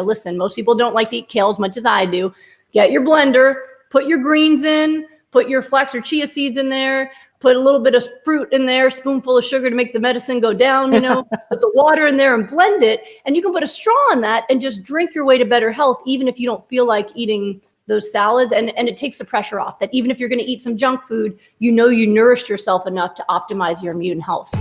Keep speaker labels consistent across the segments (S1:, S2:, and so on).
S1: Listen, most people don't like to eat kale as much as I do. Get your blender, put your greens in, put your flax or chia seeds in there, put a little bit of fruit in there, spoonful of sugar to make the medicine go down, put the water in there and blend it. And you can put a straw on that and just drink your way to better health, even if you don't feel like eating those salads. And it takes the pressure off that even if you're going to eat some junk food, you nourished yourself enough to optimize your immune health.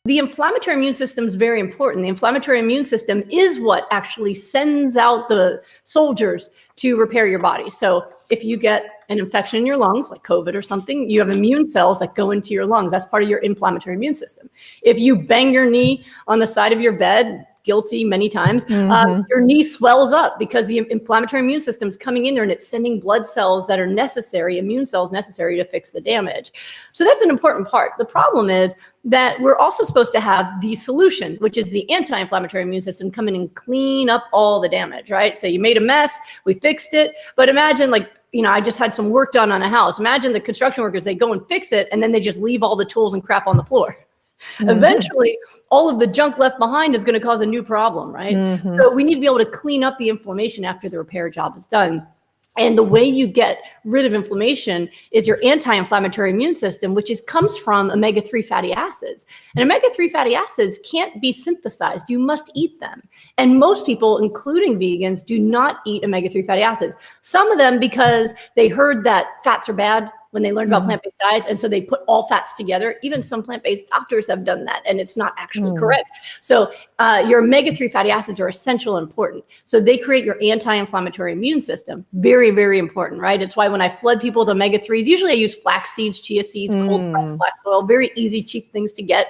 S1: The inflammatory immune system is very important. The inflammatory immune system is what actually sends out the soldiers to repair your body. So if you get an infection in your lungs, like COVID or something, you have immune cells that go into your lungs. That's part of your inflammatory immune system. If you bang your knee on the side of your bed, guilty many times, your knee swells up because the inflammatory immune system is coming in there and it's sending blood cells that are necessary, immune cells necessary to fix the damage. So that's an important part. The problem is that we're also supposed to have the solution, which is the anti-inflammatory immune system come in and clean up all the damage, right? So you made a mess, we fixed it, but imagine I just had some work done on a house. Imagine the construction workers, they go and fix it and then they just leave all the tools and crap on the floor. Eventually, all of the junk left behind is going to cause a new problem, right? So we need to be able to clean up the inflammation after the repair job is done. And the way you get rid of inflammation is your anti-inflammatory immune system, which comes from omega-3 fatty acids. And omega-3 fatty acids can't be synthesized. You must eat them. And most people, including vegans, do not eat omega-3 fatty acids. Some of them because they heard that fats are bad when they learned about plant-based diets. And so they put all fats together. Even some plant-based doctors have done that, and it's not actually correct. So your omega-3 fatty acids are essential and important. So they create your anti-inflammatory immune system. Very, very important, right? It's why when I flood people with omega-3s, usually I use flax seeds, chia seeds, cold pressed flax oil, very easy, cheap things to get.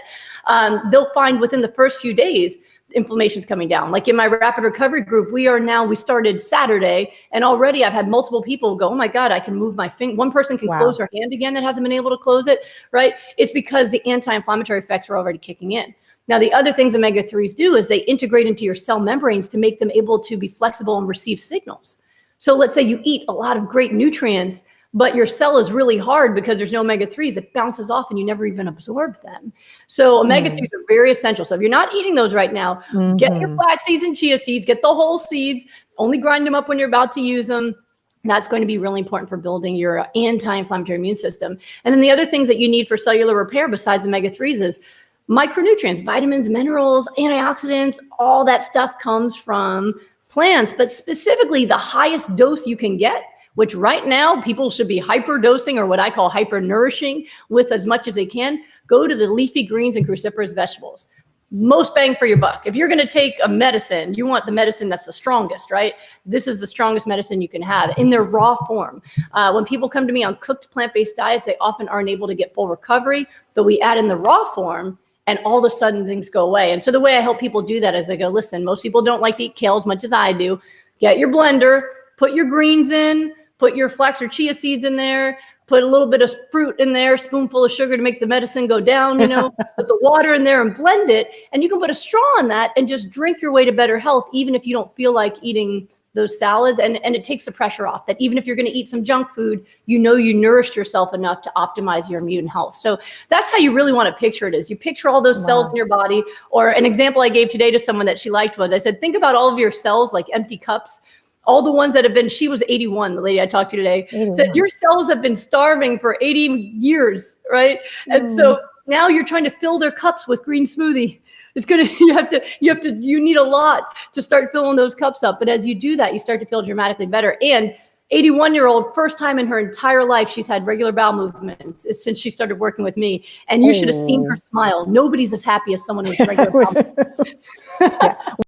S1: They'll find within the first few days, inflammation's coming down. Like in my rapid recovery group, we started Saturday, and already I've had multiple people go, oh my God, I can move my finger. One person can close her hand again that hasn't been able to close it, right? It's because the anti-inflammatory effects are already kicking in. Now, the other things omega-3s do is they integrate into your cell membranes to make them able to be flexible and receive signals. So let's say you eat a lot of great nutrients, but your cell is really hard because there's no omega-3s. It bounces off and you never even absorb them. So omega-3s are very essential. So if you're not eating those right now, get your flax seeds and chia seeds, get the whole seeds, only grind them up when you're about to use them. That's going to be really important for building your anti-inflammatory immune system. And then the other things that you need for cellular repair besides omega-3s is micronutrients, vitamins, minerals, antioxidants, all that stuff comes from plants, but specifically the highest dose you can get, which right now people should be hyper-dosing, or what I call hyper-nourishing, with as much as they can. Go to the leafy greens and cruciferous vegetables. Most bang for your buck. If you're going to take a medicine, you want the medicine that's the strongest, right? This is the strongest medicine you can have in their raw form. When people come to me on cooked plant-based diets, they often aren't able to get full recovery, but we add in the raw form and all of a sudden things go away. And so the way I help people do that is I go, listen, most people don't like to eat kale as much as I do. Get your blender, put your greens in, put your flax or chia seeds in there, put a little bit of fruit in there, spoonful of sugar to make the medicine go down, put the water in there and blend it. And you can put a straw on that and just drink your way to better health, even if you don't feel like eating those salads. And it takes the pressure off that even if you're going to eat some junk food, you nourished yourself enough to optimize your immune health. So that's how you really want to picture it, is you picture all those cells in your body. Or an example I gave today to someone that she liked was, I said, think about all of your cells like empty cups. All the ones that have been, she was 81, the lady I talked to today, said your cells have been starving for 80 years, right? And so now you're trying to fill their cups with green smoothie. It's gonna, you need a lot to start filling those cups up. But as you do that, you start to feel dramatically better. And 81-year-old, first time in her entire life she's had regular bowel movements since she started working with me. And you should have seen her smile. Nobody's as happy as someone who's regular bowel movements.